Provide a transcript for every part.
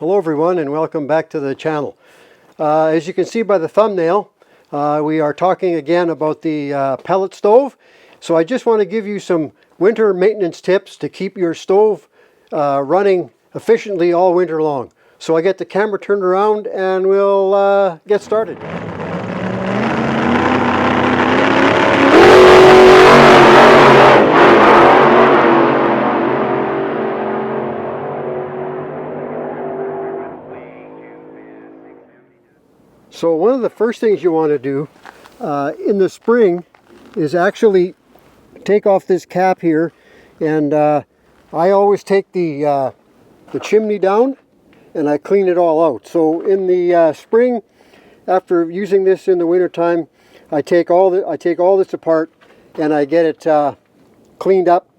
Hello everyone and welcome back to the channel. As you can see by the thumbnail, we are talking again about the pellet stove. So I just want to give you some winter maintenance tips to keep your stove running efficiently all winter long. So I get the camera turned around and we'll get started. So one of the first things you want to do in the spring is actually take off this cap here, and I always take the chimney down and I clean it all out. So in the spring, after using this in the winter time, I take all this apart and I get it cleaned up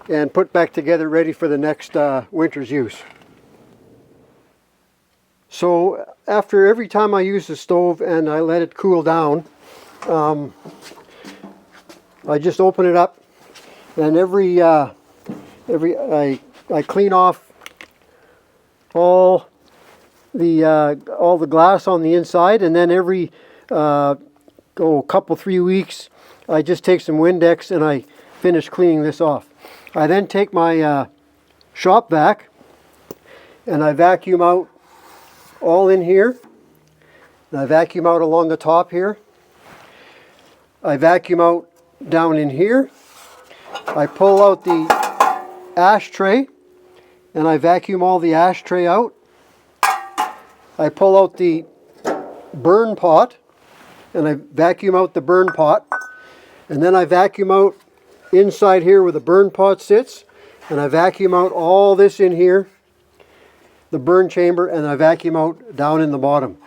and put back together, ready for the next winter's use. So after every time I use the stove and I let it cool down, I just open it up, and I clean off all the glass on the inside, and then every couple 3 weeks I just take some Windex and I finish cleaning this off. I then take my shop vac and I vacuum out all in here, and I vacuum out along the top here. I vacuum out down in here. I pull out the ashtray and I vacuum all the ashtray out. I pull out the burn pot and I vacuum out the burn pot, and then I vacuum out inside here where the burn pot sits, and I vacuum out all this in here, the burn chamber, and I vacuum out down in the bottom.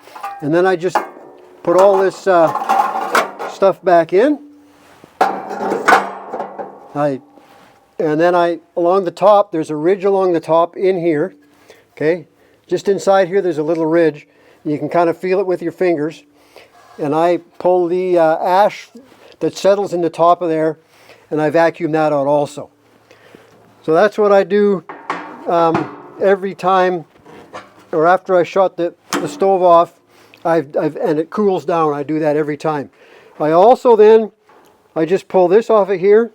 And then I just put all this stuff back in. And then along the top, there's a ridge along the top in here. Okay, just inside here there's a little ridge. You can kind of feel it with your fingers. And I pull the ash that settles in the top of there, and I vacuum that out also. So that's what I do every time, or after I shut the stove off, and it cools down. I do that every time. I also then, I just pull this off of here,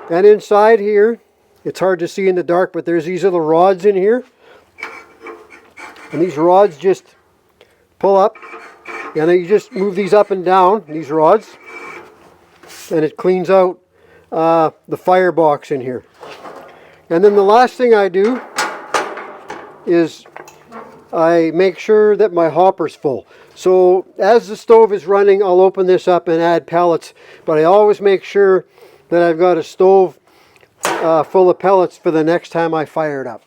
and inside here, it's hard to see in the dark, but there's these little rods in here, and these rods just pull up, and then you just move these up and down, these rods, and it cleans out the firebox in here. And then the last thing I do is I make sure that my hopper's full. So as the stove is running, I'll open this up and add pellets, but I always make sure that I've got a stove full of pellets for the next time I fire it up.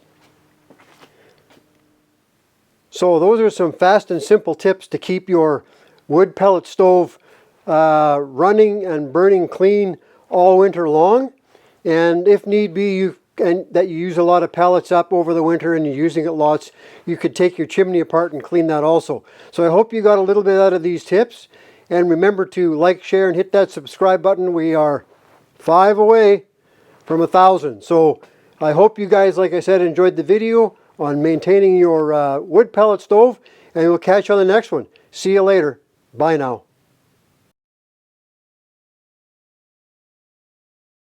So those are some fast and simple tips to keep your wood pellet stove running and burning clean all winter long. And if need be, that you use a lot of pellets up over the winter and you're using it lots, you could take your chimney apart and clean that also. So I hope you got a little bit out of these tips, and remember to like, share, and hit that subscribe button. We are 5 away from 1,000. So I hope you guys, like I said, enjoyed the video on maintaining your wood pellet stove, and we'll catch you on the next one. See you later. Bye now.